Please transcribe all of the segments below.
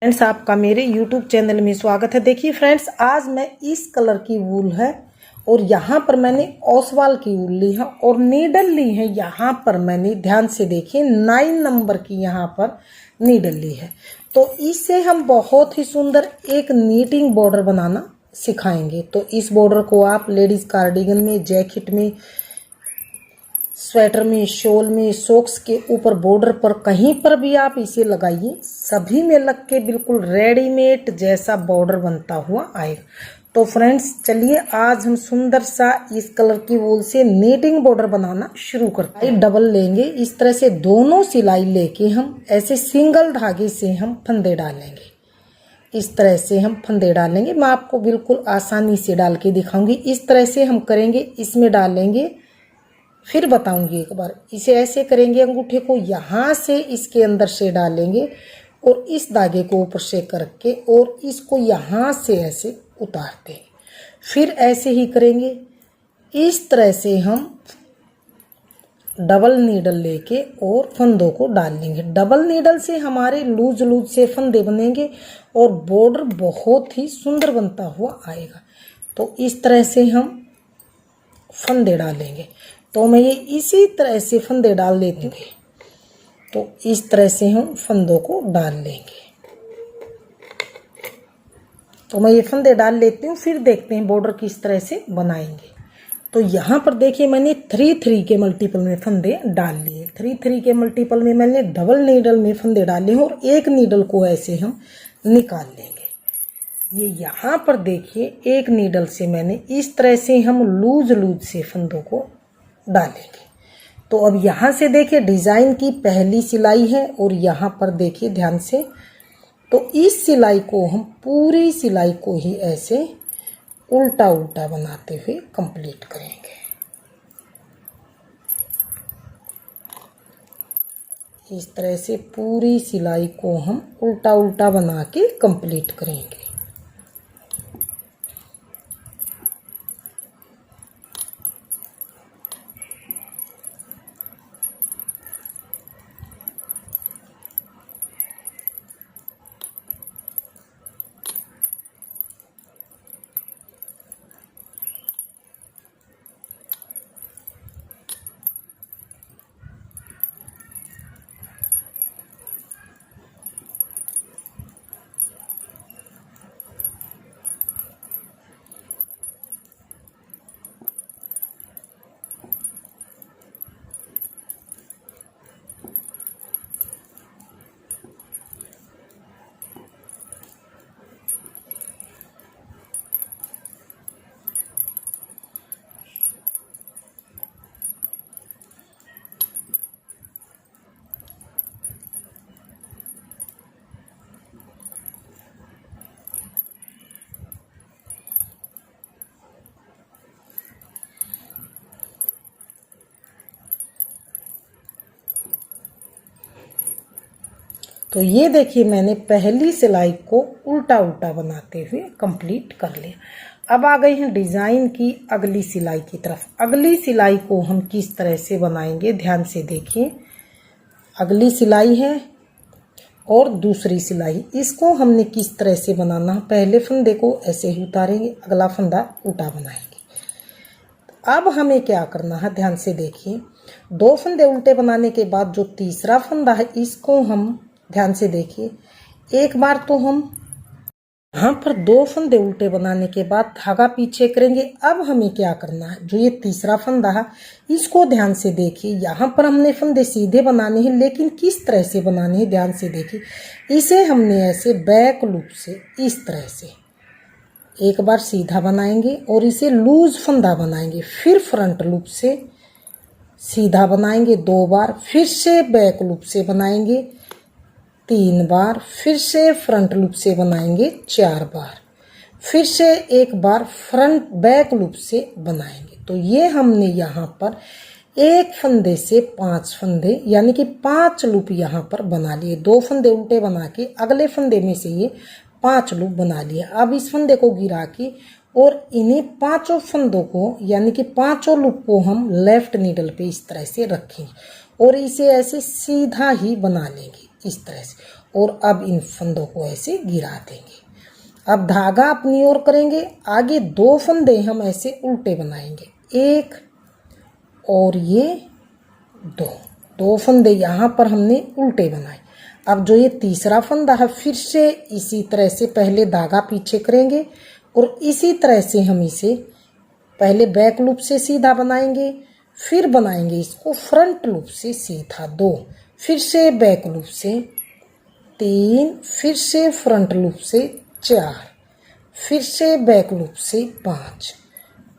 Friends, आपका मेरे YouTube channel में स्वागत है। देखिए फ्रेंड्स, आज मैं इस कलर की वूल है और यहाँ पर मैंने ओसवाल की वूल ली है और नीडल ली है। यहाँ पर मैंने ध्यान से देखिए 9 नंबर की यहाँ पर नीडल ली है। तो इससे हम बहुत ही सुंदर एक नीटिंग बॉर्डर बनाना सिखाएंगे। तो इस बॉर्डर को आप लेडीज कार्डिगन में, जैकेट में, स्वेटर में, शॉल में, सॉक्स के ऊपर बॉर्डर पर कहीं पर भी आप इसे लगाइए, सभी में लग के बिल्कुल रेडीमेड जैसा बॉर्डर बनता हुआ आएगा। तो फ्रेंड्स चलिए आज हम सुंदर सा इस कलर की वूल से नीटिंग बॉर्डर बनाना शुरू करते हैं। डबल लेंगे, इस तरह से दोनों सिलाई लेके हम ऐसे सिंगल धागे से हम फंदे डालेंगे। इस तरह से हम फंदे डालेंगे। मैं आपको बिल्कुल आसानी से डाल के दिखाऊंगी। इस तरह से हम करेंगे, इसमें डालेंगे, फिर बताऊंगी एक बार। इसे ऐसे करेंगे, अंगूठे को यहाँ से इसके अंदर से डालेंगे और इस धागे को ऊपर से करके और इसको यहाँ से ऐसे उतारते हैं। फिर ऐसे ही करेंगे। इस तरह से हम डबल नीडल लेके और फंदों को डाल लेंगे। डबल नीडल से हमारे लूज लूज से फंदे बनेंगे और बॉर्डर बहुत ही सुंदर बनता हुआ आएगा। तो इस तरह से हम फंदे डालेंगे। तो मैं ये इसी तरह से फंदे डाल देती हूँ। तो इस तरह से हम फंदों को डाल लेंगे। तो मैं ये फंदे डाल लेती हूँ, फिर देखते हैं बॉर्डर किस तरह से बनाएंगे। तो यहाँ पर देखिए मैंने 3-3 के मल्टीपल में फंदे डाल लिए। 3-3 के मल्टीपल में मैंने डबल नीडल में फंदे डाले हैं और एक नीडल को ऐसे हम निकाल लेंगे। ये यहाँ पर देखिए एक नीडल से मैंने इस तरह से हम लूज लूज से फंदों को डालेंगे। तो अब यहाँ से देखिए डिजाइन की पहली सिलाई है और यहाँ पर देखिए ध्यान से, तो इस सिलाई को हम पूरी सिलाई को ही ऐसे उल्टा उल्टा बनाते हुए कंप्लीट करेंगे। इस तरह से पूरी सिलाई को हम उल्टा उल्टा बना के कंप्लीट करेंगे। तो ये देखिए मैंने पहली सिलाई को उल्टा उल्टा बनाते हुए कंप्लीट कर लिया। अब आ गई हैं डिजाइन की अगली सिलाई की तरफ। अगली सिलाई को हम किस तरह से बनाएंगे, ध्यान से देखिए। अगली सिलाई है और दूसरी सिलाई, इसको हमने किस तरह से बनाना है। पहले फंदे को ऐसे ही उतारेंगे, अगला फंदा उल्टा बनाएंगे। अब हमें क्या करना है, ध्यान से देखिए। 2 फंदे उल्टे बनाने के बाद जो तीसरा फंदा है, इसको हम ध्यान से देखिए। एक बार तो हम यहाँ पर 2 फंदे उल्टे बनाने के बाद धागा पीछे करेंगे। अब हमें क्या करना है, जो ये तीसरा फंदा है इसको ध्यान से देखिए। यहाँ पर हमने फंदे सीधे बनाने हैं, लेकिन किस तरह से बनाने हैं ध्यान से देखिए। इसे हमने ऐसे बैक लूप से इस तरह से एक बार सीधा बनाएंगे और इसे लूज फंदा बनाएंगे। फिर फ्रंट लूप से सीधा बनाएंगे 2 बार, फिर से बैक लूप से बनाएंगे 3 बार, फिर से फ्रंट लूप से बनाएंगे 4 बार, फिर से एक बार फ्रंट बैक लूप से बनाएंगे। तो ये हमने यहाँ पर एक फंदे से 5 फंदे यानी कि 5 लूप यहाँ पर बना लिए। 2 फंदे उल्टे बना के अगले फंदे में से ये 5 लूप बना लिए। अब इस फंदे को गिरा के और इन्हीं 5 फंदों को यानी कि 5 लूप को हम लेफ्ट नीडल पे इस तरह से रखेंगे और इसे ऐसे सीधा ही बना लेंगे इस तरह से। और अब इन फंदों को ऐसे गिरा देंगे। अब धागा अपनी ओर करेंगे, आगे 2 फंदे हम ऐसे उल्टे बनाएंगे, 1 और ये 2 फंदे यहाँ पर हमने उल्टे बनाए। अब जो ये तीसरा फंदा है फिर से इसी तरह से पहले धागा पीछे करेंगे और इसी तरह से हम इसे पहले बैक लूप से सीधा बनाएंगे, फिर बनाएंगे इसको फ्रंट लूप से सीधा 2, फिर से बैक लूप से 3, फिर से फ्रंट लूप से 4, फिर से बैक लूप से 5।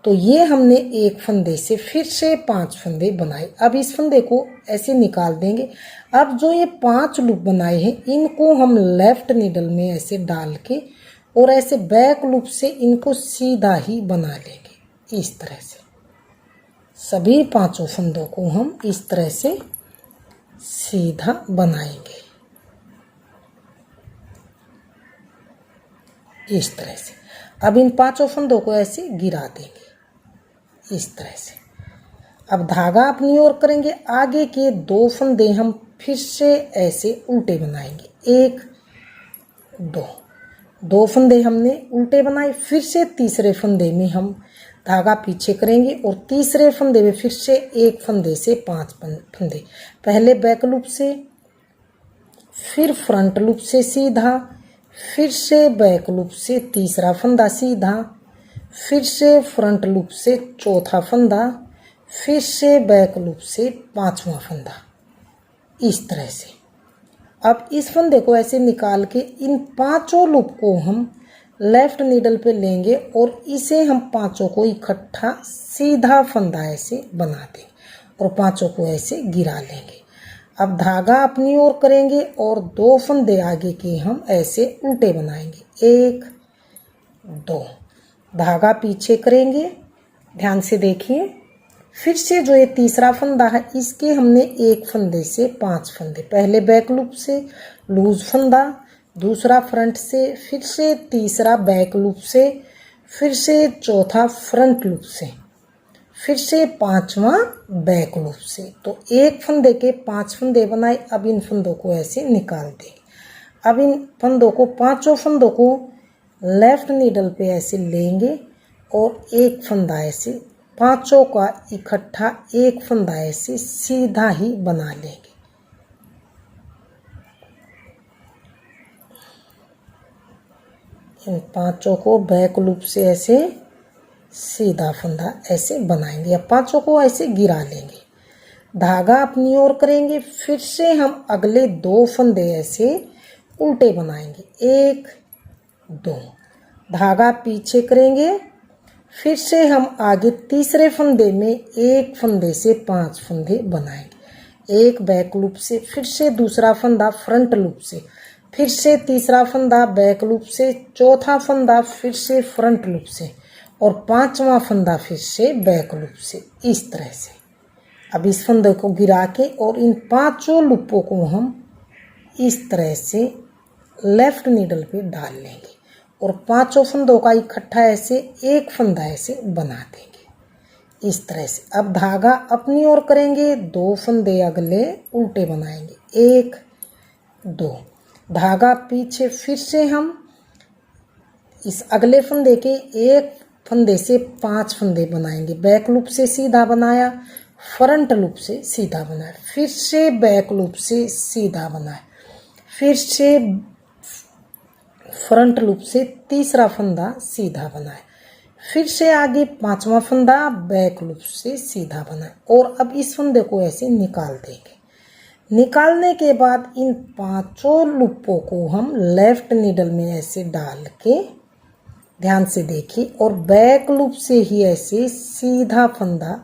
तो ये हमने एक फंदे से फिर से 5 फंदे बनाए। अब इस फंदे को ऐसे निकाल देंगे। अब जो ये 5 लूप बनाए हैं इनको हम लेफ्ट नीडल में ऐसे डाल के और ऐसे बैक लूप से इनको सीधा ही बना लेंगे। इस तरह से सभी 5 फंदों को हम इस तरह से सीधा बनाएंगे, इस तरह से। अब इन 5 फंदों को ऐसे गिरा देंगे इस तरह से। अब धागा अपनी ओर करेंगे, आगे के 2 फंदे हम फिर से ऐसे उल्टे बनाएंगे, 1 2 फंदे हमने उल्टे बनाए। फिर से तीसरे फंदे में हम धागा पीछे करेंगे और तीसरे फंदे में फिर से एक फंदे से 5 फंदे, पहले बैक लूप से, फिर फ्रंट लूप से सीधा, फिर से बैक लूप से तीसरा फंदा सीधा, फिर से फ्रंट लूप से चौथा फंदा, फिर से बैक लूप से 5वां फंदा, इस तरह से। अब इस फंदे को ऐसे निकाल के इन 5 लूप को हम लेफ्ट नीडल पे लेंगे और इसे हम 5 को इकट्ठा सीधा फंदा ऐसे बना देंगे और 5 को ऐसे गिरा लेंगे। अब धागा अपनी ओर करेंगे और 2 फंदे आगे के हम ऐसे उल्टे बनाएंगे, 1 2, धागा पीछे करेंगे, ध्यान से देखिए। फिर से जो ये तीसरा फंदा है इसके हमने एक फंदे से 5 फंदे, पहले बैक लूप से लूज फंदा, दूसरा फ्रंट से, फिर से तीसरा बैक लूप से, फिर से चौथा फ्रंट लूप से, फिर से 5वां बैक लूप से। तो एक फंदे के 5 फंदे बनाए। अब इन फंदों को ऐसे निकाल देंगे। अब इन फंदों को 5 फंदों को लेफ्ट नीडल पे ऐसे लेंगे और एक फंदा ऐसे 5 का इकट्ठा एक फंदा ऐसे सीधा ही बना लेंगे। इन 5 को बैक लूप से ऐसे सीधा फंदा ऐसे बनाएंगे या 5 को ऐसे गिरा लेंगे। धागा अपनी ओर करेंगे, फिर से हम अगले 2 फंदे ऐसे उल्टे बनाएंगे, 1 2, धागा पीछे करेंगे, फिर से हम आगे तीसरे फंदे में एक फंदे से 5 फंदे बनाएंगे, एक बैक लूप से, फिर से दूसरा फंदा फ्रंट लूप से, फिर से तीसरा फंदा बैक लूप से, चौथा फंदा फिर से फ्रंट लूप से और 5वां फंदा फिर से बैक लूप से, इस तरह से। अब इस फंदे को गिरा के और इन 5 लूपों को हम इस तरह से लेफ्ट नीडल पे डाल लेंगे और 5 फंदों का इकट्ठा ऐसे एक फंदा ऐसे बना देंगे, इस तरह से। अब धागा अपनी ओर करेंगे, 2 फंदे अगले उल्टे बनाएंगे, 1 2, धागा पीछे, फिर से हम इस अगले फंदे के एक फंदे से 5 फंदे बनाएंगे, बैक लूप से सीधा बनाया, फ्रंट लूप से सीधा बनाया, फिर से बैक लूप से सीधा बनाया, फिर से फ्रंट लूप से तीसरा फंदा सीधा बनाया, फिर से आगे 5वां फंदा बैक लूप से सीधा बनाया और अब इस फंदे को ऐसे निकाल देंगे। निकालने के बाद इन 5 लूपों को हम लेफ्ट नीडल में ऐसे डाल के, ध्यान से देखिए, और बैक लूप से ही ऐसे सीधा फंदा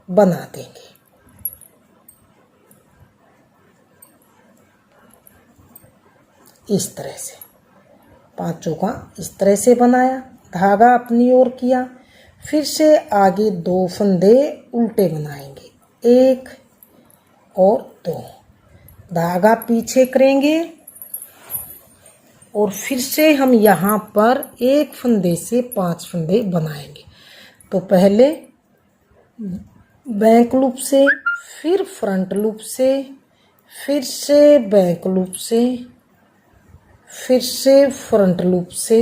बना देंगे, इस तरह से। 5 का इस तरह से बनाया, धागा अपनी ओर किया, फिर से आगे 2 फंदे उल्टे बनाएंगे, 1 और 2, धागा पीछे करेंगे और फिर से हम यहाँ पर एक फंदे से 5 फंदे बनाएंगे। तो पहले बैक लूप से, फिर फ्रंट लूप से, फिर से बैक लूप से, फिर से फ्रंट लूप से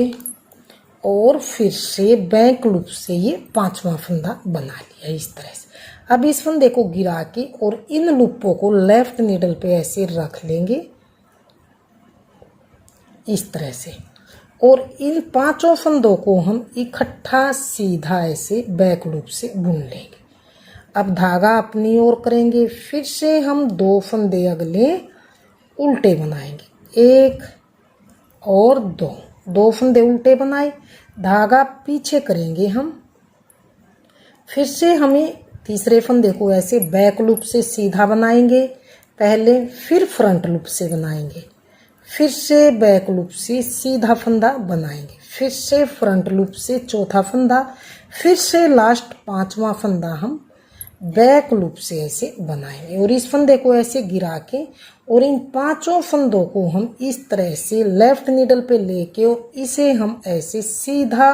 और फिर से बैक लूप से ये 5वां फंदा बना लिया इस तरह से। अब इस फंदे को गिरा के और इन लूपों को लेफ्ट नीडल पे ऐसे रख लेंगे इस तरह से, और इन 5 फंदों को हम इकट्ठा सीधा ऐसे बैक लूप से बुन लेंगे। अब धागा अपनी ओर करेंगे, फिर से हम 2 फंदे अगले उल्टे बनाएंगे, 1 और 2 फंदे उल्टे बनाए, धागा पीछे करेंगे हम, फिर से हमें तीसरे फंदे को ऐसे बैक लूप से सीधा बनाएंगे पहले, फिर फ्रंट लूप से बनाएंगे, फिर से बैक लूप से सीधा फंदा बनाएंगे, फिर से फ्रंट लूप से चौथा फंदा, फिर से लास्ट 5वां फंदा हम बैक लूप से ऐसे बनाएंगे। और इस फंदे को ऐसे गिरा के और इन 5 फंदों को हम इस तरह से लेफ्ट नीडल पे लेके और इसे हम ऐसे सीधा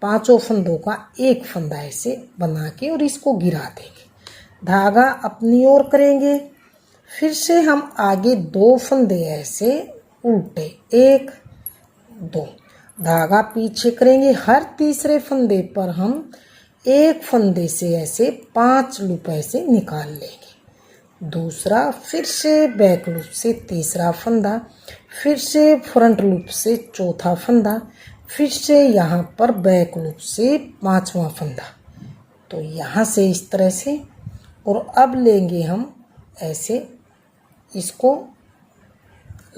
5 फंदों का एक फंदा ऐसे बना के और इसको गिरा देंगे। धागा अपनी ओर करेंगे, फिर से हम आगे 2 फंदे ऐसे उल्टे, 1 2, धागा पीछे करेंगे, हर तीसरे फंदे पर हम एक फंदे से ऐसे 5 लूप ऐसे निकाल लेंगे। दूसरा, फिर से बैक लूप से तीसरा फंदा, फिर से फ्रंट लूप से चौथा फंदा, फिर से यहाँ पर बैक लूप से 5वां फंदा। तो यहाँ से इस तरह से, और अब लेंगे हम ऐसे इसको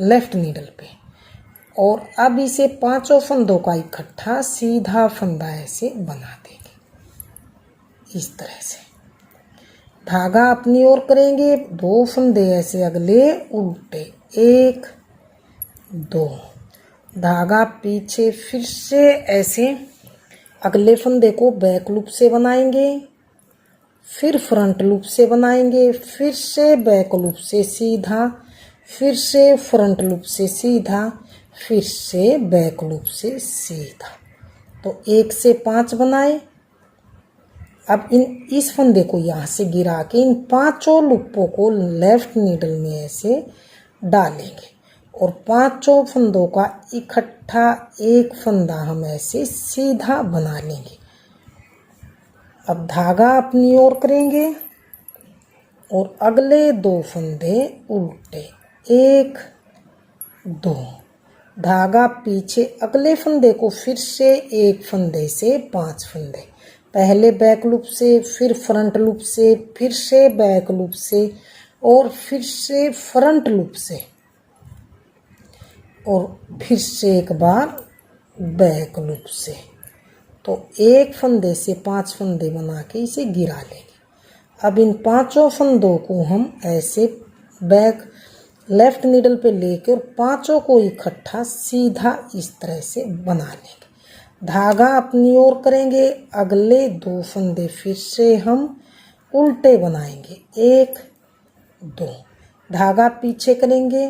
लेफ्ट नीडल पे, और अब इसे 5 फंदों का इकट्ठा सीधा फंदा ऐसे बना देंगे इस तरह से। धागा अपनी ओर करेंगे, 2 फंदे ऐसे अगले उल्टे, 1 2, धागा पीछे, फिर से ऐसे अगले फंदे को बैक लूप से बनाएंगे, फिर फ्रंट लूप से बनाएंगे, फिर से बैक लूप से सीधा, फिर से फ्रंट लूप से सीधा, फिर से बैक लूप से सीधा। तो 1 से 5 बनाए। अब इस फंदे को यहाँ से गिरा के इन 5 लूपों को लेफ्ट नीडल में ऐसे डालेंगे और 5 फंदों का इकट्ठा एक फंदा हम ऐसे सीधा बना लेंगे। अब धागा अपनी ओर करेंगे और अगले 2 फंदे उल्टे, 1 2, धागा पीछे, अगले फंदे को फिर से एक फंदे से 5 फंदे, पहले बैक लूप से, फिर फ्रंट लूप से, फिर से बैक लूप से और फिर से फ्रंट लूप से, और फिर से एक बार बैक लूप से। तो एक फंदे से 5 फंदे बना के इसे गिरा लेंगे। अब इन 5 फंदों को हम ऐसे बैक लेफ्ट नीडल पे लेके और 5 को इकट्ठा सीधा इस तरह से बना लेंगे। धागा अपनी ओर करेंगे, अगले 2 फंदे फिर से हम उल्टे बनाएंगे, 1 2, धागा पीछे करेंगे।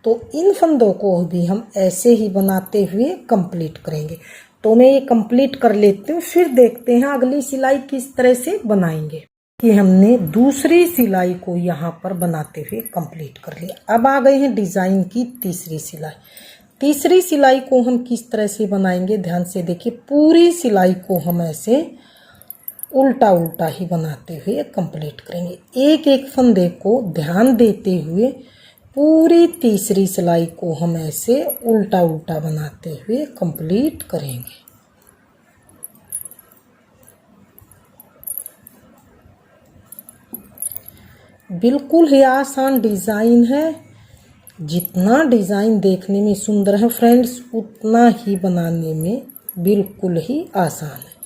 तो इन फंदों को भी हम ऐसे ही बनाते हुए कंप्लीट करेंगे। तो मैं ये कंप्लीट कर लेती हूँ, फिर देखते हैं अगली सिलाई किस तरह से बनाएंगे। कि हमने दूसरी सिलाई को यहाँ पर बनाते हुए कंप्लीट कर लिया। अब आ गए हैं डिज़ाइन की तीसरी सिलाई। तीसरी सिलाई को हम किस तरह से बनाएंगे, ध्यान से देखिए। पूरी सिलाई को हम ऐसे उल्टा उल्टा ही बनाते हुए कंप्लीट करेंगे। एक एक फंदे को ध्यान देते हुए पूरी तीसरी सिलाई को हम ऐसे उल्टा उल्टा बनाते हुए कंप्लीट करेंगे। बिल्कुल ही आसान डिज़ाइन है। जितना डिज़ाइन देखने में सुंदर है फ्रेंड्स, उतना ही बनाने में बिल्कुल ही आसान है।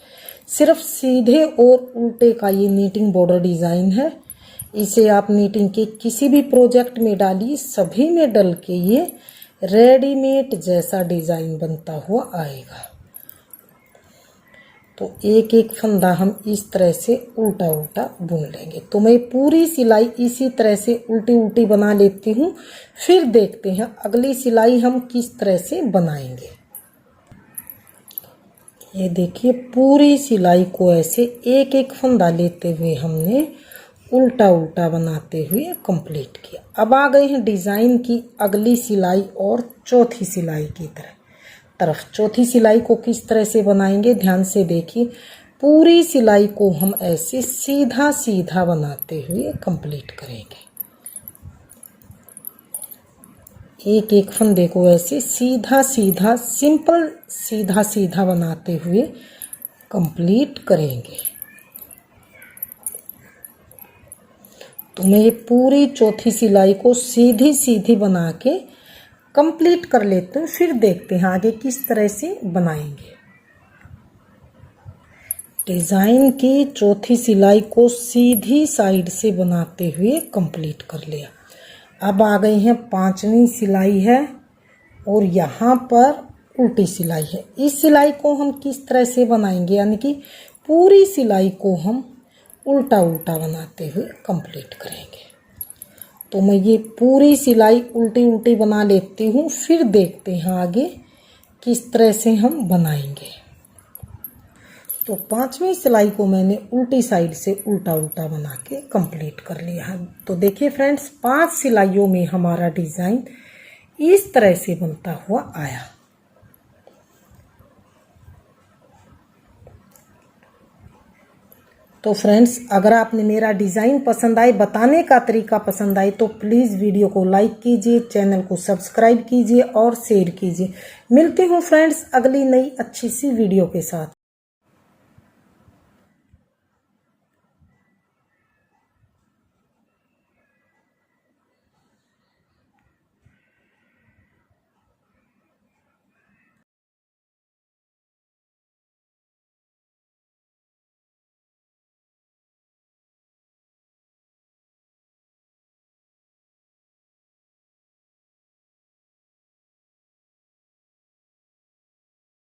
सिर्फ सीधे और उल्टे का ये नीटिंग बॉर्डर डिज़ाइन है। इसे आप नीटिंग के किसी भी प्रोजेक्ट में डालिए, सभी में डल के ये रेडीमेड जैसा डिज़ाइन बनता हुआ आएगा। तो एक एक फंदा हम इस तरह से उल्टा उल्टा बुन लेंगे। तो मैं पूरी सिलाई इसी तरह से उल्टी उल्टी बना लेती हूँ, फिर देखते हैं अगली सिलाई हम किस तरह से बनाएंगे। ये देखिए, पूरी सिलाई को ऐसे एक एक फंदा लेते हुए हमने उल्टा उल्टा बनाते हुए कंप्लीट किया। अब आ गए हैं डिज़ाइन की अगली सिलाई और चौथी सिलाई की तरफ। चौथी सिलाई को किस तरह से बनाएंगे ध्यान से देखिए। पूरी सिलाई को हम ऐसे सीधा सीधा बनाते हुए कंप्लीट करेंगे। एक एक फंदे को ऐसे सीधा सीधा सिंपल सीधा सीधा बनाते हुए कंप्लीट करेंगे। तो मैं ये पूरी चौथी सिलाई को सीधी सीधी बना के कंप्लीट कर लेते हैं, फिर देखते हैं आगे किस तरह से बनाएंगे। डिज़ाइन की चौथी सिलाई को सीधी साइड से बनाते हुए कंप्लीट कर लिया। अब आ गई है पांचवी सिलाई है और यहाँ पर उल्टी सिलाई है। इस सिलाई को हम किस तरह से बनाएंगे, यानी कि पूरी सिलाई को हम उल्टा उल्टा बनाते हुए कंप्लीट करेंगे। तो मैं ये पूरी सिलाई उल्टी उल्टी बना लेती हूँ, फिर देखते हैं आगे किस तरह से हम बनाएंगे। तो पांचवी सिलाई को मैंने उल्टी साइड से उल्टा उल्टा बना के कंप्लीट कर लिया है। तो देखिए फ्रेंड्स, 5 सिलाइयों में हमारा डिज़ाइन इस तरह से बनता हुआ आया। तो फ्रेंड्स, अगर आपने मेरा डिज़ाइन पसंद आए, बताने का तरीका पसंद आए, तो प्लीज़ वीडियो को लाइक कीजिए, चैनल को सब्सक्राइब कीजिए और शेयर कीजिए। मिलती हूँ फ्रेंड्स अगली नई अच्छी सी वीडियो के साथ।